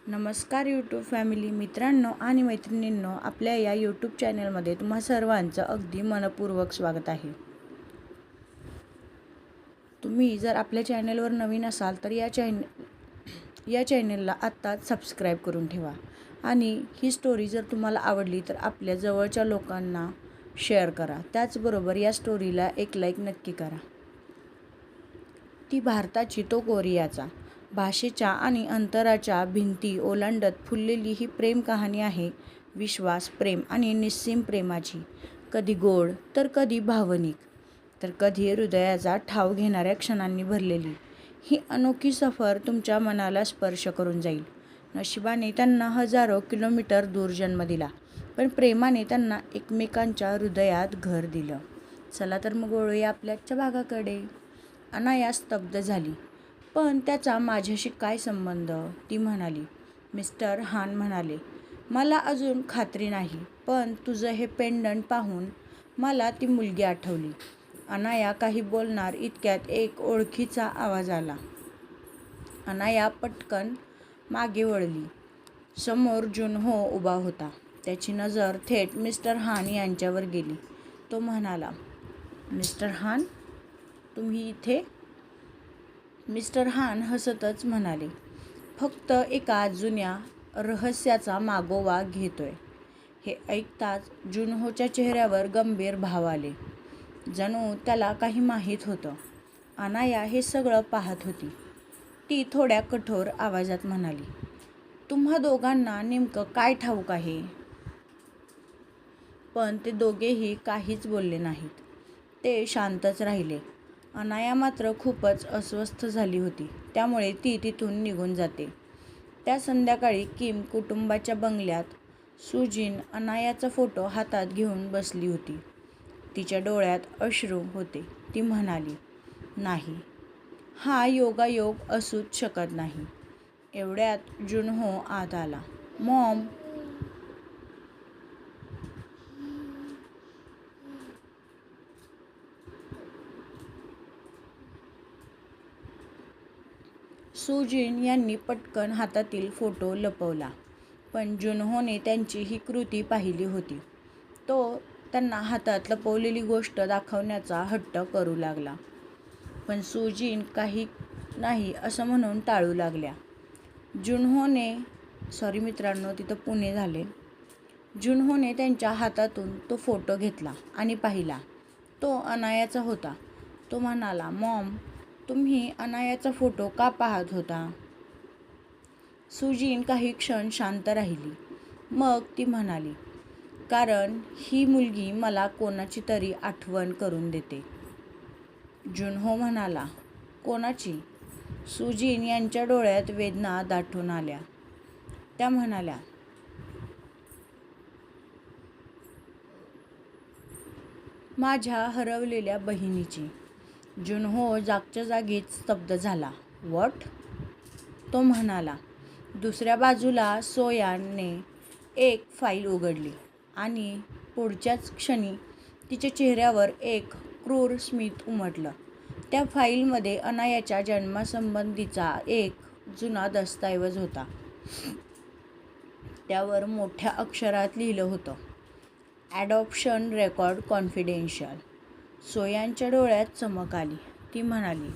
नमस्कार YouTube family मित्रांनो आणि मैत्रिणींनो, आपल्या या यूट्यूब चॅनलमध्ये तुम्हा सर्वांचं अगदी मनपूर्वक स्वागत आहे. तुम्ही जर आपल्या चॅनलवर नवीन असाल तर या चॅनलला आत्ताच सबस्क्राईब करून ठेवा आणि ही स्टोरी जर तुम्हाला आवडली तर आपल्या जवळच्या लोकांना शेअर करा. त्याचबरोबर या स्टोरीला एक लाईक नक्की करा. ती भारताची तो कोरियाचा. भाषेच्या आणि अंतराच्या भिंती ओलांडत फुललेली ही प्रेम कहाणी आहे. विश्वास, प्रेम आणि निस्सीम प्रेमाची. कधी गोड तर कधी भावनिक तर कधी हृदयाचा ठाव घेणाऱ्या क्षणांनी भरलेली ही अनोखी सफर तुमच्या मनाला स्पर्श करून जाईल. नशिबाने त्यांना हजारो किलोमीटर दूर जन्म दिला, पण प्रेमाने त्यांना एकमेकांच्या हृदयात घर दिलं. चला तर मग वळूया आपल्या आजच्या भागाकडे. अनाया स्तब्ध झाली. पण त्याचा माझ्याशी काय संबंध? ती म्हणाली. मिस्टर हान म्हणाले, मला अजून खात्री नाही, पण तुझं हे पेंडंट पाहून मला ती मुलगी आठवली. अनाया काही बोलणार इतक्यात एक ओळखीचा आवाज आला. अनाया पटकन मागे वळली. समोर जुनहो उभा होता. त्याची नजर थेट मिस्टर हान यांच्यावर गेली. तो म्हणाला, मिस्टर हान, तुम्ही इथे? मिस्टर हान हसतच म्हणाले, फक्त एका जुन्या रहस्याचा मागोवा घेतोय. हे ऐकताच जुनहोच्या चेहऱ्यावर गंभीर भाव आले. जणू त्याला काही माहीत होतं. अनाया हे सगळं पाहत होती. ती थोड्या कठोर आवाजात म्हणाली, तुम्हा दोघांना नेमकं काय ठाऊक आहे? पण ते दोघेही काहीच बोलले नाहीत. ते शांतच राहिले. अनाया मात्र खूपच अस्वस्थ झाली होती, त्यामुळे ती तिथून निघून जाते. त्या संध्याकाळी किम कुटुंबाच्या बंगल्यात सुजीन अनायाचा फोटो हातात घेऊन बसली होती. तिच्या डोळ्यात अश्रू होते. ती म्हणाली, नाही, हा योगायोग असूच शकत नाही. एवढ्यात जुनहो आत आला. मॉम. सुजीन यांनी पटकन हातातील फोटो लपवला, पण जुनहोने त्यांची ही कृती पाहिली होती. तो त्यांना हातात लपवलेली गोष्ट दाखवण्याचा हट्ट करू लागला, पण सुजीन काही नाही असं म्हणून टाळू लागल्या. तिथं पुणे झाले. जुनहोने त्यांच्या हातातून तो फोटो घेतला आणि पाहिला. तो अनायाचा होता. तो म्हणाला, मॉम, तुम्ही अनायाचा फोटो का पाहत होता? सुजीन काही क्षण शांत राहिली. मग ती म्हणाली, कारण ही मुलगी मला कोणाची तरी आठवण करून देते. जुनहो म्हणाला, कोणाची? सुजीन यांच्या डोळ्यात वेदना दाटून आल्या. त्या म्हणाल्या, माझ्या हरवलेल्या बहिणीची. जुनहो जागच्या जागीच स्तब्ध झाला. व्हॉट? तो म्हणाला. दुसऱ्या बाजूला सोयाने एक फाईल उघडली आणि पुढच्याच क्षणी तिच्या चेहऱ्यावर एक क्रूर स्मित उमटलं. त्या फाईलमध्ये अनायाच्या जन्मासंबंधीचा एक जुना दस्तऐवज होता. त्यावर मोठ्या अक्षरात लिहिलं होतं, ॲडॉप्शन रेकॉर्ड कॉन्फिडेन्शियल. सोयांच्या डोळ्यात चमक आली. ती म्हणाली,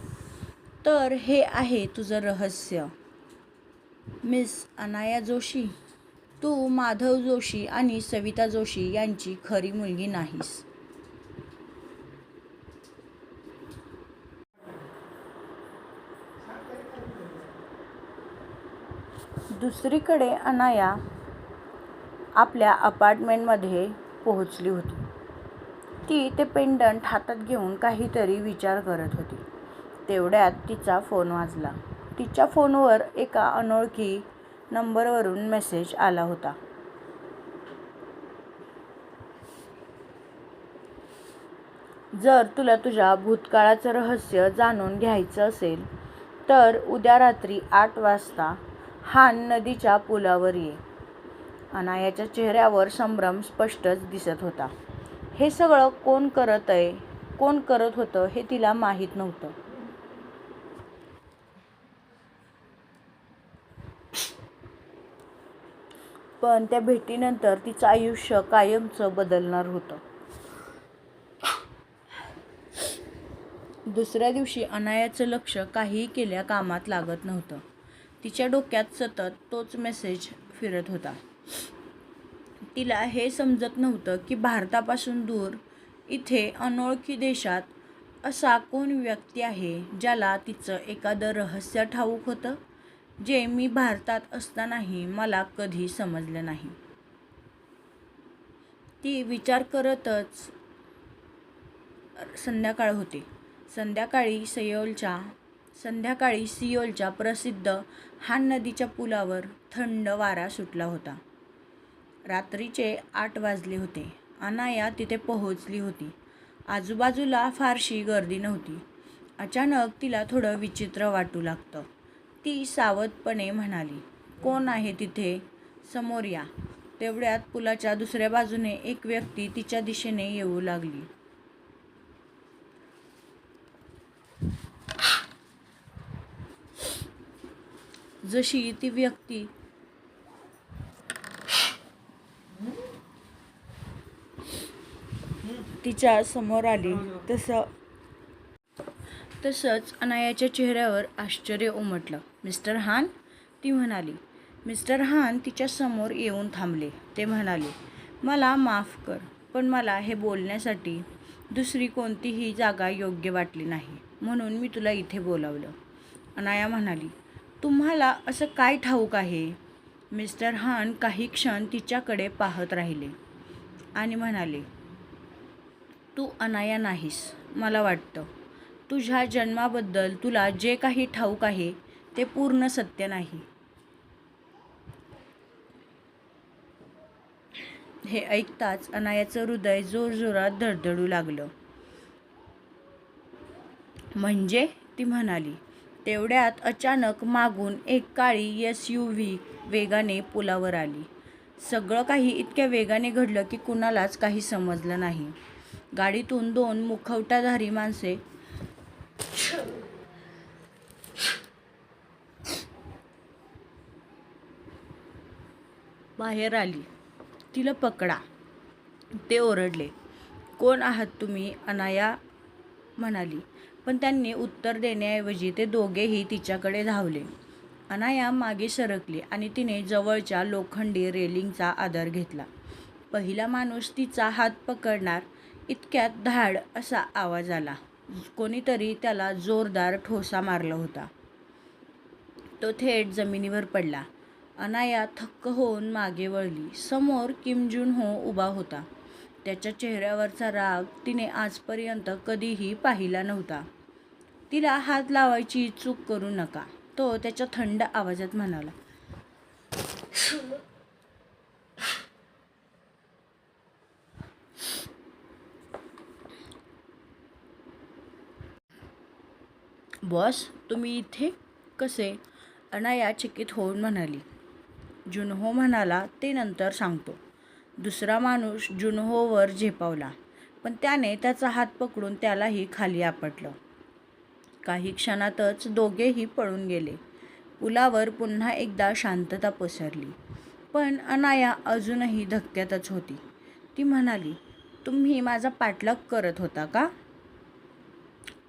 तर हे आहे तुझं रहस्य, मिस अनाया जोशी. तू माधव जोशी आणि सविता जोशी यांची खरी मुलगी नाहीस. दुसरीकडे अनाया आपल्या अपार्टमेंटमध्ये पोहोचली होती. ती ते पेंडंट हातात घेऊन काहीतरी विचार करत होती. तेवढ्यात तिचा फोन वाजला. तिच्या फोनवर एका अनोळखी नंबरवरून मेसेज आला होता. जर तुला तुझ्या भूतकाळाचं रहस्य जाणून घ्यायचं असेल तर उद्या रात्री 8 वाजता हान नदीच्या पुलावर ये. अनायाच्या चेहऱ्यावर संभ्रम स्पष्टच दिसत होता. हे सगळं कोण करत होतं हे तिला माहीत नव्हतं. पण त्या भेटीनंतर तिचं आयुष्य कायमचं बदलणार होतं. दुसऱ्या दिवशी अनायाचं लक्ष काहीही केल्या कामात लागत नव्हतं. तिच्या डोक्यात सतत तोच मेसेज फिरत होता. तिला हे समजत नव्हतं की भारतापासून दूर इथे अनोळखी देशात असा कोण व्यक्ती आहे ज्याला तिचं एखादं रहस्य ठाऊक होतं, जे मी भारतात असतानाही मला कधी समजलं नाही. ती विचार करतच संध्याकाळ होती. संध्याकाळी सियोलच्या प्रसिद्ध हान नदीच्या पुलावर थंड वारा सुटला होता. रात्रीचे 8 वाजले होते. अनाया तिथे पोहोचली होती. आजूबाजूला फारशी गर्दी नव्हती. अचानक तिला थोडं विचित्र वाटू लागतं. ती सावधपणे म्हणाली, "कोण आहे तिथे? समोर या." तेवढ्यात पुलाच्या दुसऱ्या बाजूने एक व्यक्ती तिच्या दिशेने येऊ लागली. जशी ती व्यक्ती तिच्या समोर आली तसंच अनायाच्या चेहऱ्यावर आश्चर्य उमटलं. "मिस्टर हान?" ती म्हणाली. मिस्टर हान तिच्या समोर येऊन थांबले. ते म्हणाले, "मला माफ कर, पण मला हे बोलण्यासाठी दुसरी कोणतीही जागा योग्य वाटली नाही, म्हणून मी तुला इथे बोलावलं." अनाया म्हणाली, "तुम्हाला असं काय ठाऊक आहे?" मिस्टर हान काही क्षण तिच्याकडे पाहत राहिले आणि म्हणाले, "तू अनाया नाहीस. मला वाटतं तुझ्या जन्माबद्दल तुला जे काही ठाऊक आहे ते पूर्ण सत्य नाही." हे ऐकताच अनायाचं हृदय जोरजोरात धडधडू लागलं. "म्हणजे?" ती म्हणाली. तेवढ्यात अचानक मागून एक काळी SUV वेगाने पुलावर आली. सगळं काही इतक्या वेगाने घडलं की कुणालाच काही समजलं नाही. गाडीतून 2 मुखवटाधारी माणसे बाहेर आली. "तिला पकडा," ते ओरडले. "कोण आहात तुम्ही?" अनाया म्हणाली. पण त्यांनी उत्तर देण्याऐवजी ते दोघेही तिच्याकडे धावले. अनाया मागे सरकली आणि तिने जवळच्या लोखंडी रेलिंगचा आधार घेतला. पहिला माणूस तिचा हात पकडणार इतक्यात धाड असा आवाज आला. कोणीतरी त्याला जोरदार ठोसा मारला होता. तो थेट जमिनीवर पडला. अनाया थक्क होऊन मागे वळली. समोर किम जून हो उभा होता. त्याच्या चेहऱ्यावरचा राग तिने आजपर्यंत कधीही पाहिला नव्हता. "तिला हात लावायची चूक करू नका," तो त्याच्या थंड आवाजात म्हणाला. "बॉस, तुम्ही इथे कसे?" अनाया चकित होऊन म्हणाली. जुनहो म्हणाला, "ते नंतर सांगतो." दुसरा माणूस जुनहोवर झेपावला, पण त्याने त्याचा हात पकडून त्यालाही खाली आपटलं. काही क्षणातच दोघेही पळून गेले. पुलावर पुन्हा एकदा शांतता पसरली. पण अनाया अजूनही धक्क्यातच होती. ती म्हणाली, "तुम्ही माझा पाठलाग करत होता का?"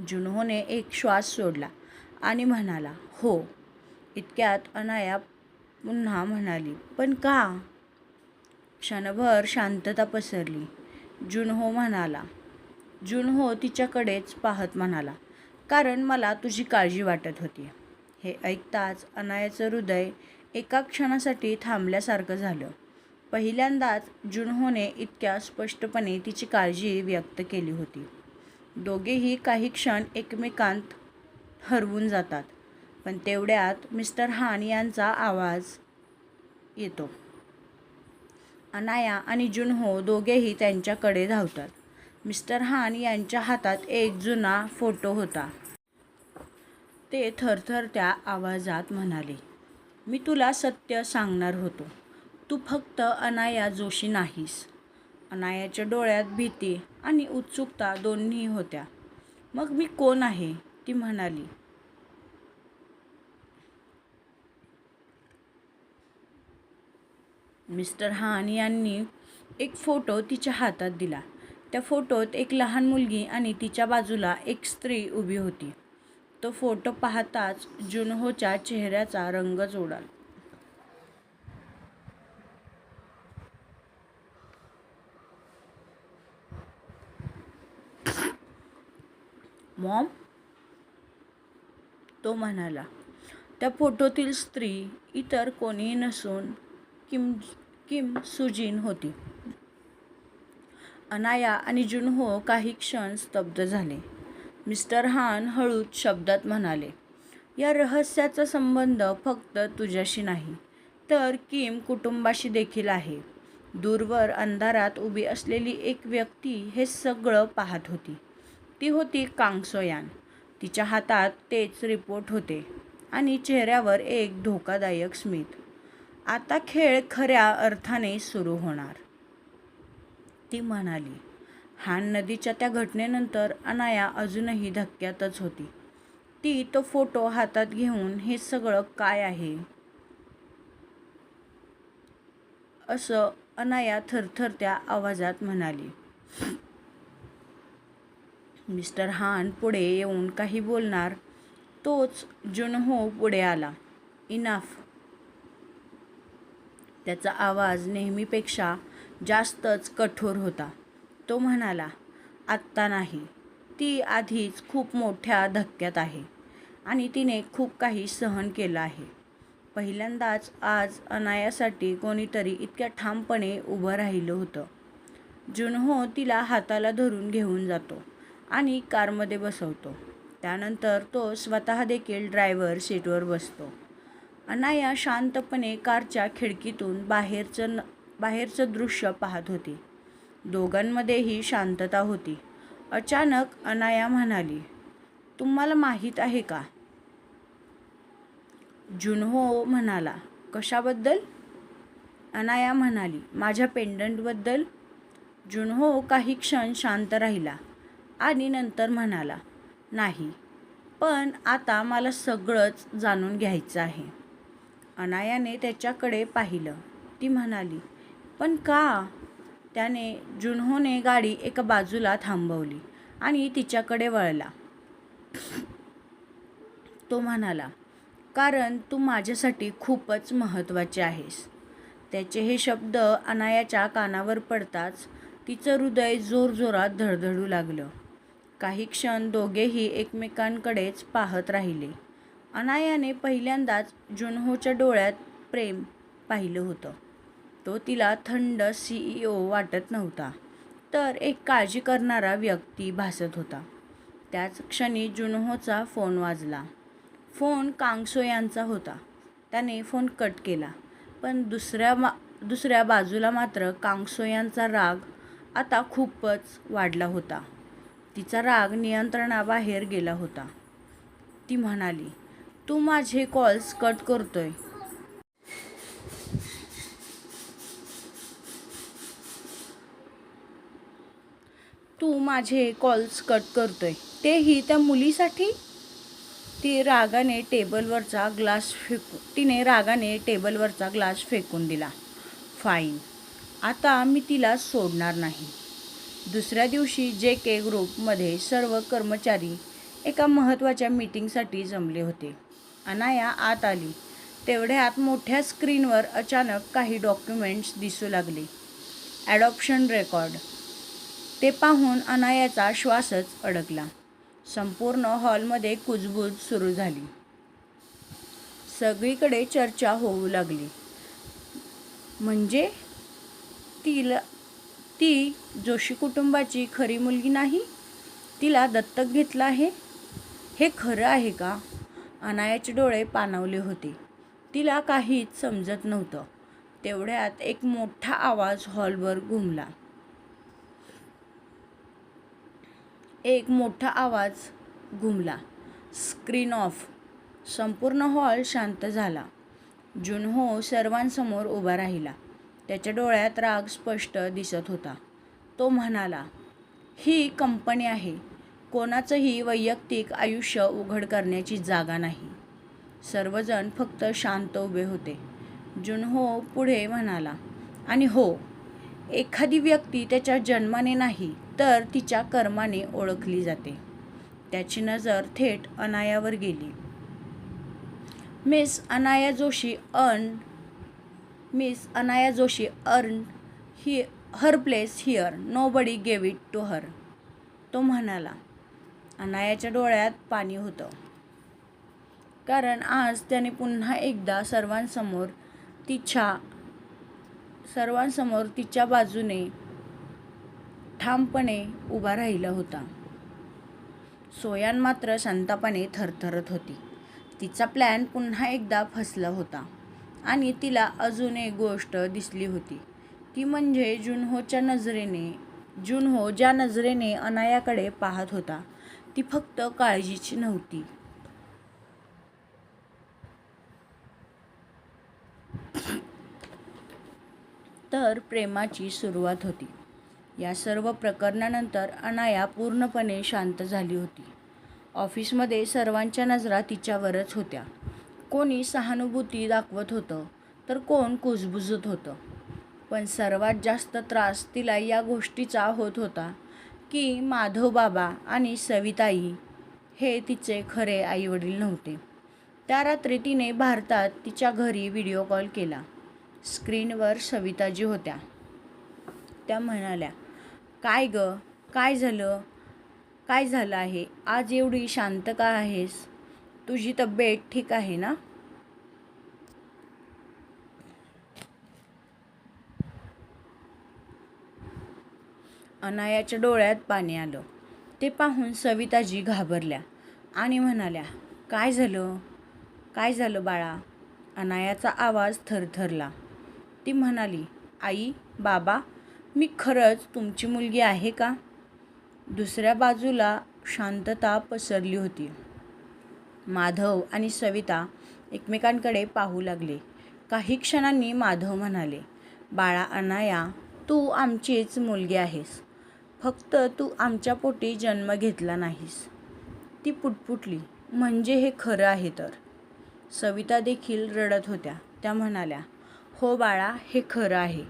जुनहोने एक श्वास सोडला आणि म्हणाला, "हो." इतक्यात अनाया पुन्हा म्हणाली, "पण का?" क्षणभर शांतता पसरली. जुनहो तिच्याकडेच पाहत म्हणाला, "कारण मला तुझी काळजी वाटत होती." हे ऐकताच अनायाचं हृदय एका क्षणासाठी थांबल्यासारखं झालं. पहिल्यांदाच जुनहोने इतक्या स्पष्टपणे तिची काळजी व्यक्त केली होती. दोघेही काही क्षण एकमेकांत हरवून जातात. पण तेवढ्यात मिस्टर हान यांचा आवाज येतो. अनाया आणि जुनहो दोघेही त्यांच्याकडे धावतात. मिस्टर हान यांच्या हातात एक जुना फोटो होता. ते थरथरत्या आवाजात म्हणाले, "मी तुला सत्य सांगणार होतो. तू फक्त अनाया जोशी नाहीस." अनायाच्या डोळ्यात भीती आणि उत्सुकता दोन्ही होत्या. "मग मी कोण आहे?" ती म्हणाली. मिस्टर हान यांनी एक फोटो तिच्या हातात दिला. त्या फोटोत एक लहान मुलगी आणि तिच्या बाजूला एक स्त्री उभी होती. तो फोटो पाहताच जुनहोच्या चेहऱ्याचा रंगच उडाला. मॉम, तो म्हणाला. त्या फोटोतील स्त्री इतर कोणीही नसून किम सुजिन होती. अनाया आणि जुनहो काही क्षण स्तब्ध झाले. मिस्टर हान हळूच शब्दात म्हणाले, या रहस्याचा संबंध फक्त तुझ्याशी नाही, तर किम कुटुंबाशी देखील आहे. दूरवर अंधारात उभी असलेली एक व्यक्ती हे सगळं पाहत होती. ती होती कांग सोयान. तिच्या हातात तेच रिपोर्ट होते आणि चेहऱ्यावर एक धोकादायक स्मित. आता खेळ खऱ्या अर्थाने सुरू होणार, ती म्हणाली. हान नदीच्या त्या घटनेनंतर अनाया अजूनही धक्क्यातच होती. ती तो फोटो हातात घेऊन हे सगळं काय आहे असं अनाया थरथरत्या आवाजात म्हणाली. मिस्टर हान पुढे येऊन काही बोलणार तोच जुनहो पुढे आला. इनाफ. त्याचा आवाज नेहमीपेक्षा जास्तच कठोर होता. तो म्हणाला, आत्ता नाही. ती आधीच खूप मोठ्या धक्क्यात आहे आणि तिने खूप काही सहन केलं आहे. पहिल्यांदाच आज अनायासाठी कोणीतरी इतक्या ठामपणे उभं राहिलं होतं. जुनहो तिला हाताला धरून घेऊन जातो आणि कारमध्ये बसवतो. त्यानंतर तो स्वतः देखील ड्रायव्हर सीटवर बसतो. अनाया शांतपणे कारच्या खिडकीतून बाहेरचं दृश्य पाहत होती. दोघांमध्येही शांतता होती. अचानक अनाया म्हणाली, तुम्हाला माहीत आहे का? जुनहो म्हणाला, कशाबद्दल? अनाया म्हणाली, माझ्या पेंडंटबद्दल. जुनहो काही क्षण शांत राहिला आणि नंतर म्हणाला, नाही, पण आता मला सगळंच जाणून घ्यायचं आहे. अनायाने त्याच्याकडे पाहिलं. ती म्हणाली, पण का? जुनहोने गाडी एका बाजूला थांबवली आणि तिच्याकडे वळला. तो म्हणाला, कारण तू माझ्यासाठी खूपच महत्त्वाची आहेस. त्याचे हे शब्द अनायाच्या कानावर पडताच तिचं हृदय जोरजोरात धडधडू लागलं. काही क्षण दोघेही एकमेकांकडेच पाहत राहिले. अनायाने पहिल्यांदाच जुनहोच्या डोळ्यात प्रेम पाहिलं होतं. तो तिला थंड CEO वाटत नव्हता, तर एक काळजी करणारा व्यक्ती भासत होता. त्याच क्षणी जुनहोचा फोन वाजला. फोन कांग सोयांचा होता. त्याने फोन कट केला, पण दुसऱ्या बाजूला मात्र कांग सोयांचा राग आता खूपच वाढला होता. तिचा राग नियंत्रणाबाहेर गेला होता. ती म्हणाली, तू माझे कॉल्स कट करतोय. तेही त्या मुलीसाठी? तिने रागाने टेबलवरचा ग्लास फेकून दिला. फाईन, आता मी तिला सोडणार नाही. दुसऱ्या दिवशी JK ग्रुपमध्ये सर्व कर्मचारी एका महत्त्वाच्या मीटिंगसाठी जमले होते. अनाया आत आली. तेवढ्यात मोठ्या स्क्रीनवर अचानक काही डॉक्युमेंट्स दिसू लागले. Adoption record. ते पाहून अनायाचा श्वासच अडकला. संपूर्ण हॉलमध्ये कुजबूज सुरू झाली. सगळीकडे चर्चा होऊ लागली. म्हणजे ती जोशी कुटुंबाची खरी मुलगी नाही? तिला दत्तक घेतलं आहे? हे खरं आहे का? अनायाचे डोळे पाणावले होते. तिला काहीच समजत नव्हतं. तेवढ्यात एक मोठा आवाज हॉलवर घुमला. Screen of. संपूर्ण हॉल शांत झाला. जुनहो सर्वांसमोर उभा राहिला. त्याच्या डोळ्यात राग स्पष्ट दिसत होता. तो म्हणाला, ही कंपनी आहे. कोणाचंही वैयक्तिक आयुष्य उघड करण्याची जागा नाही. सर्वजण फक्त शांत उभे होते. जुनहो पुढे म्हणाला, आणि हो, एखादी व्यक्ती त्याच्या जन्माने नाही तर तिच्या कर्माने ओळखली जाते. त्याची नजर थेट अनायावर गेली. Miss Anaya Joshi earn her place here. Nobody gave it to her. तो म्हणाला. अनायाच्या डोळ्यात पाणी होतं. कारण आज त्याने पुन्हा एकदा सर्वांसमोर तिच्या बाजूने ठामपणे उभा राहिला होता. सोयान मात्र संतापाने थरथरत होती. तिचा प्लॅन पुन्हा एकदा फसला होता. आणि तिला अजून एक गोष्ट दिसली होती. ती म्हणजे जुनहो ज्या नजरेने अनायाकडे पाहत होता ती फक्त काळजीची नव्हती. तर प्रेमाची सुरुवात होती. या सर्व प्रकरणानंतर अनाया पूर्णपणे शांत झाली होती. ऑफिसमध्ये सर्वांच्या नजरा तिच्यावरच होत्या. कोणी सहानुभूती दाखवत होतं तर कोण कुजबुजत होतं. पण सर्वात जास्त त्रास तिला या गोष्टीचा होत होता की माधव बाबा आणि सविताई हे तिचे खरे आईवडील नव्हते. त्या रात्री तिने भारतात तिच्या घरी व्हिडिओ कॉल केला. स्क्रीनवर सविताजी होत्या. त्या म्हणाल्या, "काय गं, काय झालं आहे? आज एवढी शांत का आहेस? तुझी तब्येत ठीक आहे ना?" अनायाच्या डोळ्यात पाणी आलं. ते पाहून सविताजी घाबरल्या आणि म्हणाल्या, काय झालं बाळा?" अनायाचा आवाज थरथरला. ती म्हणाली, "आई, बाबा, मी खरंच तुमची मुलगी आहे का?" दुसऱ्या बाजूला शांतता पसरली होती. माधव आणि सविता एकमेकांकडे पाहू लागले. काही क्षणांनी माधव म्हणाले, "बाळा अनाया, तू आमचीच मुलगी आहेस. फक्त तू आमच्या पोटी जन्म घेतला नाहीस." ती पुटपुटली, "म्हणजे हे खरं आहे तर?" सविता देखील रडत होत्या. त्या म्हणाल्या, "हो बाळा, हे खरं आहे.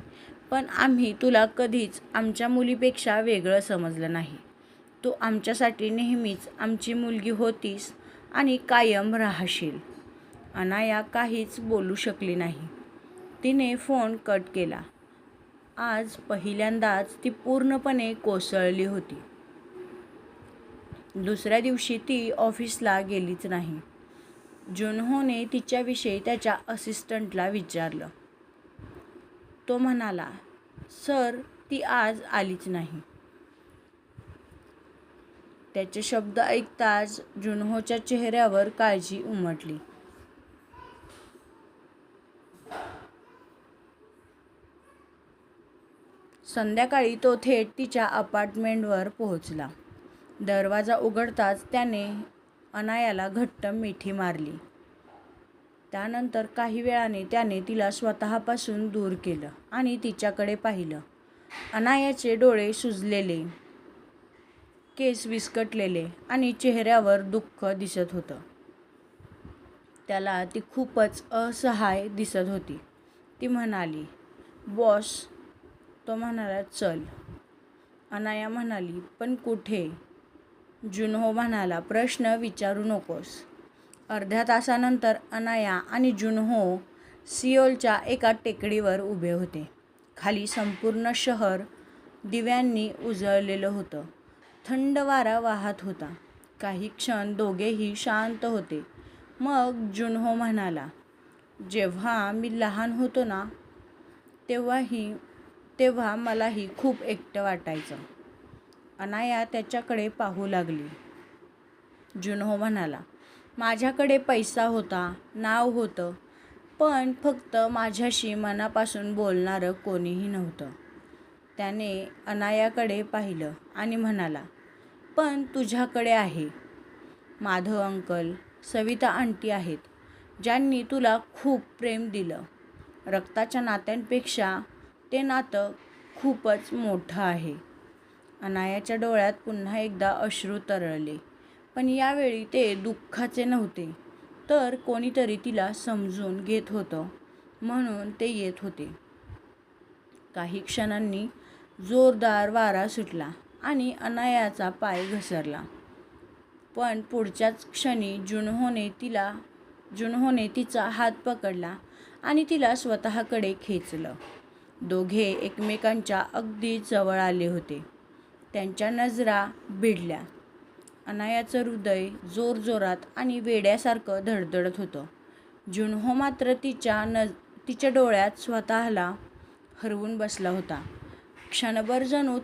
पण आम्ही तुला कधीच आमच्या मुलीपेक्षा वेगळं समजलं नाही. तू आमच्यासाठी नेहमीच आमची मुलगी होतीस आणि कायम राहशील." अनाया काहीच बोलू शकली नाही. तिने फोन कट केला. आज पहिल्यांदाच ती पूर्णपणे कोसळली होती. दुसऱ्या दिवशी ती ऑफिसला गेलीच नाही. जुनहोने तिच्याविषयी त्याच्या असिस्टंटला विचारलं. तो म्हणाला, "सर, ती आज आलीच नाही." त्याचे शब्द ऐकताच जुनहोच्या चेहऱ्यावर काळजी उमटली. संध्याकाळी तो थेट तिच्या अपार्टमेंटवर पोहोचला. दरवाजा उघडताच त्याने अनायाला घट्ट मिठी मारली. त्यानंतर काही वेळाने त्याने तिला स्वतःपासून दूर केलं आणि तिच्याकडे पाहिलं. अनायाचे डोळे सुजलेले, केस विस्कटलेले आणि चेहऱ्यावर दुःख दिसत होतं. त्याला ती खूपच असहाय दिसत होती. ती म्हणाली, "बॉस." तो म्हणाला, "चल." अनाया म्हणाली, "पण कुठे?" जुनहो म्हणाला, "प्रश्न विचारू नकोस." अर्ध्या तासानंतर अनाया आणि जुनहो सिओलच्या एका टेकडीवर उभे होते. खाली संपूर्ण शहर दिव्यांनी उजळलेलं होतं. थंड वारा वाहत होता. काही क्षण दोघेही शांत होते. मग जुनहो म्हणाला, "जेव्हा मी लहान होतो ना, तेव्हा मलाही खूप एकटं वाटायचं." अनाया त्याच्याकडे पाहू लागली. जुनहो म्हणाला, "माझ्याकडे पैसा होता, नाव होतं, पण फक्त माझ्याशी मनापासून बोलणारं कोणीही नव्हतं." त्याने अनायाकडे पाहिलं आणि म्हणाला, "पण तुझ्याकडे आहे. माधव अंकल, सविता आंटी आहेत, ज्यांनी तुला खूप प्रेम दिलं. रक्ताच्या नात्यांपेक्षा ते नातं खूपच मोठं आहे." अनायाच्या डोळ्यात पुन्हा एकदा अश्रू तरळले. पण यावेळी ते दुःखाचे नव्हते, तर कोणीतरी तिला समजून घेत होतं म्हणून ते येत होते. काही क्षणांनी जोरदार वारा सुटला आणि अनायाचा पाय घसरला. पण पुढच्याच क्षणी जुनहोने तिचा हात पकडला आणि तिला स्वतःकडे खेचलं. दोघे एकमेकांच्या अगदी जवळ आले होते. त्यांच्या नजरा भिडल्या. अनायाचं हृदय जोरजोरात आणि वेड्यासारखं धडधडत होतं. जुनहो मात्र तिच्या डोळ्यात स्वतःला हरवून बसला होता. क्षणभर जणू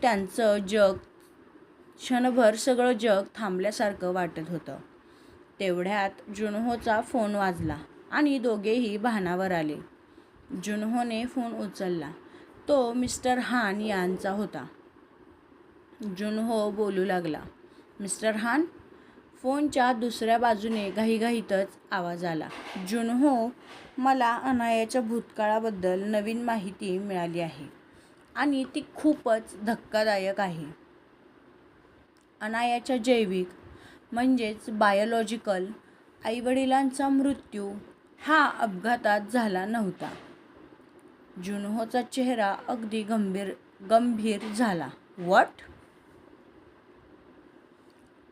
क्षणभर सगळं जग थांबल्यासारखं वाटत होतं. तेवढ्यात जुनहोचा फोन वाजला आणि दोघेही भानावर आले. जुनहोने फोन उचलला. तो मिस्टर हान यांचा होता. जुनहो बोलू लागला. मिस्टर हान? फोनच्या दुसऱ्या बाजूने घाईघाईतच आवाज आला. जुनहो, मला अनायाच्या भूतकाळाबद्दल नवीन माहिती मिळाली आहे आणि ती खूपच धक्कादायक आहे. अनायाच्या जैविक म्हणजेच बायोलॉजिकल आईवडिलांचा मृत्यू हा अपघातात झाला नव्हता. जुनहोचा चेहरा अगदी गंभीर झाला. व्हॉट?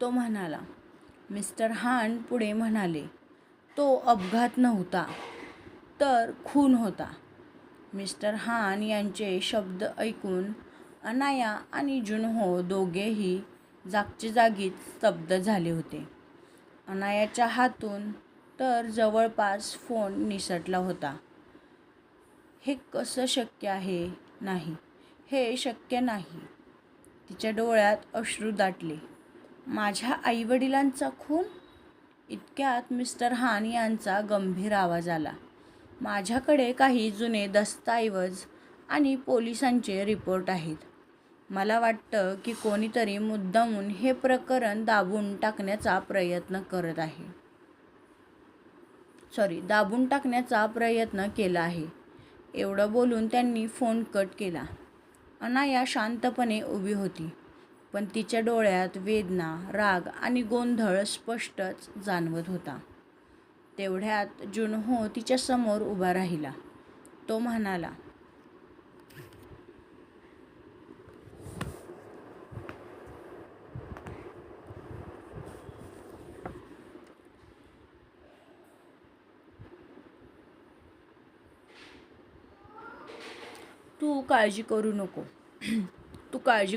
तो म्हणाला. मिस्टर हान पुढे म्हणाले, तो अपघात नव्हता, तर खून होता. मिस्टर हान यांचे शब्द ऐकून अनाया आणि जुनहो दोघेही जागच्या जागीच स्तब्ध झाले होते. अनायाच्या हातून तर जवळपास फोन निसटला होता. हे कसं शक्य आहे? नाही, हे शक्य नाही. तिच्या डोळ्यात अश्रू दाटले. माझ्या आईवडिलांचा खून? इतक्यात मिस्टर हान यांचा गंभीर आवाज आला. माझ्याकडे काही जुने दस्तऐवज आणि पोलिसांचे रिपोर्ट आहेत. मला वाटतं की कोणीतरी मुद्दामून हे प्रकरण दाबून टाकण्याचा प्रयत्न केला आहे. एवढं बोलून त्यांनी फोन कट केला. अनाया शांतपणे उभी होती, पण तिच्या डोळ्यात वेदना, राग आणि गोंधळ स्पष्टच जाणवत होता. तेवढ्यात जुनहो तिच्या समोर उभा राहिला. तो म्हणाला, तू काळजी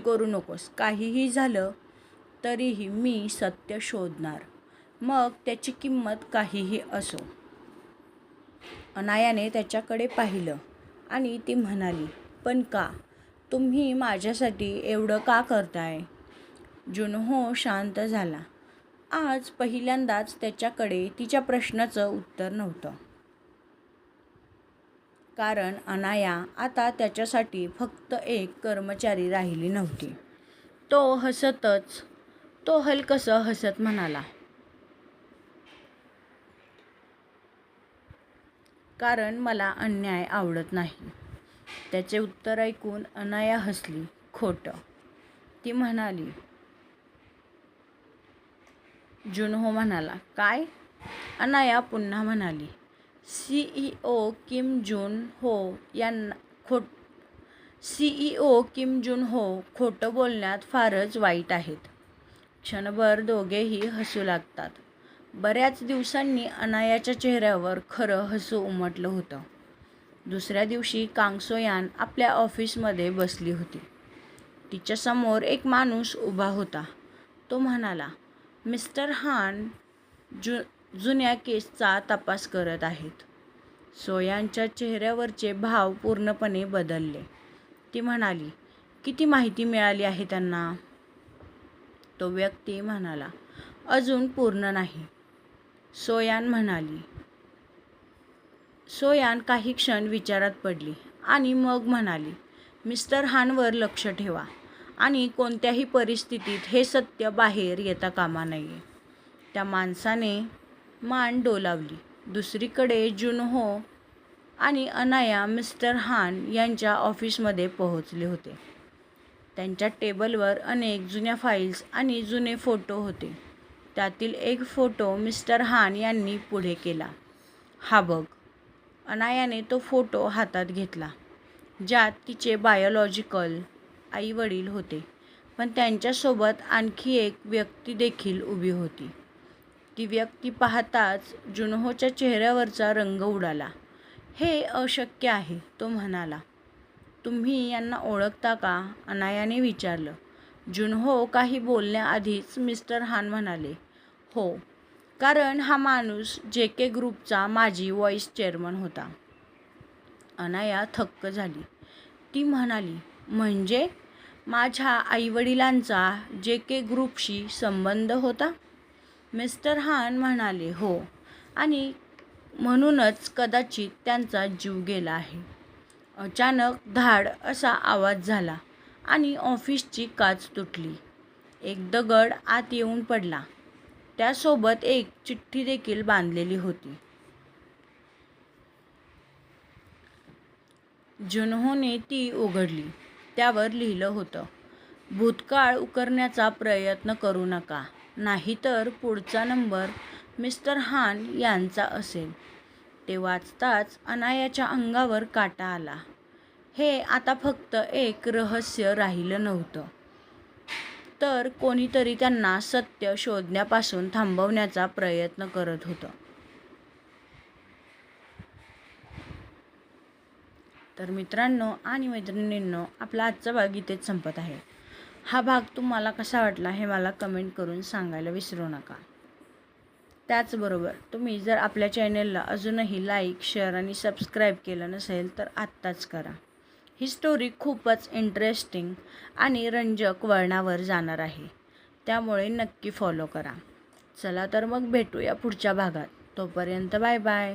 करू नकोस. काहीही झालं तरीही मी सत्य शोधणार, मग त्याची किंमत काहीही असो. अनायाने त्याच्याकडे पाहिलं आणि ती म्हणाली, पण का? तुम्ही माझ्यासाठी एवढं का करताय? जुनहो शांत झाला. आज पहिल्यांदाच त्याच्याकडे तिच्या प्रश्नाचं उत्तर नव्हतं. कारण अनाया आता त्याच्यासाठी फक्त एक कर्मचारी राहिली नव्हती. तो हलकसं हसत म्हणाला, कारण मला अन्याय आवडत नाही. त्याचे उत्तर ऐकून अनाया हसली. खोटं, ती म्हणाली. जुनहो म्हणाला, काय? अनाया पुन्हा म्हणाली, सीईओ किम जुन हो खोटं बोलण्यात फारच वाईट आहेत. क्षणभर दोघेही हसू लागतात. बऱ्याच दिवसांनी अनायाच्या चेहऱ्यावर खरं हसू उमटलं होतं. दुसऱ्या दिवशी कांग सोयान आपल्या ऑफिसमध्ये बसली होती. तिच्यासमोर एक माणूस उभा होता. तो म्हणाला, मिस्टर हान जुन्या केसचा तपास करत आहेत. सोयांच्या चेहऱ्यावरचे भाव पूर्णपणे बदलले. ती म्हणाली, किती माहिती मिळाली आहे त्यांना? तो व्यक्ती म्हणाला, अजून पूर्ण नाही. सोयान म्हणाली. सोयान काही क्षण विचारात पडली आणि मग म्हणाली, मिस्टर हानवर लक्ष ठेवा आणि कोणत्याही परिस्थितीत हे सत्य बाहेर येता कामा नये. त्या माणसाने मान डोलावली. दुसरीकडे जुनहो आणि अनाया मिस्टर हान यांच्या ऑफिसमध्ये पोहोचले होते. त्यांच्या टेबलवर अनेक जुन्या फाईल्स आणि जुने फोटो होते. त्यातील एक फोटो मिस्टर हान यांनी पुढे केला. हा बघ. अनायाने तो फोटो हातात घेतला. ज्यात तिचे बायोलॉजिकल आईवडील होते, पण त्यांच्यासोबत आणखी एक व्यक्ती देखील उभी होती. ती व्यक्ती पाहताच जुनहोच्या चेहऱ्यावरचा रंग उडाला. हे अशक्य आहे, तो म्हणाला. तुम्ही यांना ओळखता का? अनायाने विचारलं. जुनहो काही बोलण्याआधीच मिस्टर हान म्हणाले, हो, कारण हा माणूस JK ग्रुपचा माजी व्हाईस चेअरमन होता. अनाया थक्क झाली. ती म्हणाली, म्हणजे माझ्या आईवडिलांचा JK ग्रुपशी संबंध होता? मिस्टर हान म्हणाले, हो, आणि म्हणूनच कदाचित त्यांचा जीव गेला आहे. अचानक धाड असा आवाज झाला आणि ऑफिसची काच तुटली. एक दगड आत येऊन पडला. त्यासोबत एक चिठ्ठी देखील बांधलेली होती. जुनहोने ती उघडली. त्यावर लिहिलं होतं, भूतकाळ उकरण्याचा प्रयत्न करू नका, नाहीतर पुढचा नंबर मिस्टर हान यांचा असेल. ते वाचताच अनायाच्या अंगावर काटा आला. हे आता फक्त एक रहस्य राहिलं नव्हतं, तर कोणीतरी त्यांना सत्य शोधण्यापासून थांबवण्याचा प्रयत्न करत होतं. तर मित्रांनो आणि मैत्रिणींनो, आपला आजचा भाग इथेच संपत आहे. हा भाग तुम्हाला कसा वाटला हे मला कमेंट करून सांगायला विसरू नका. त्याचबरोबर तुम्ही जर आपल्या चॅनेलला अजूनही लाईक, शेअर आणि सबस्क्राईब केलं नसेल तर आत्ताच करा. ही स्टोरी खूपच इंटरेस्टिंग आणि रंजक वळणावर जाणार आहे, त्यामुळे नक्की फॉलो करा. चला तर मग भेटूया पुढच्या भागात. तोपर्यंत बाय बाय.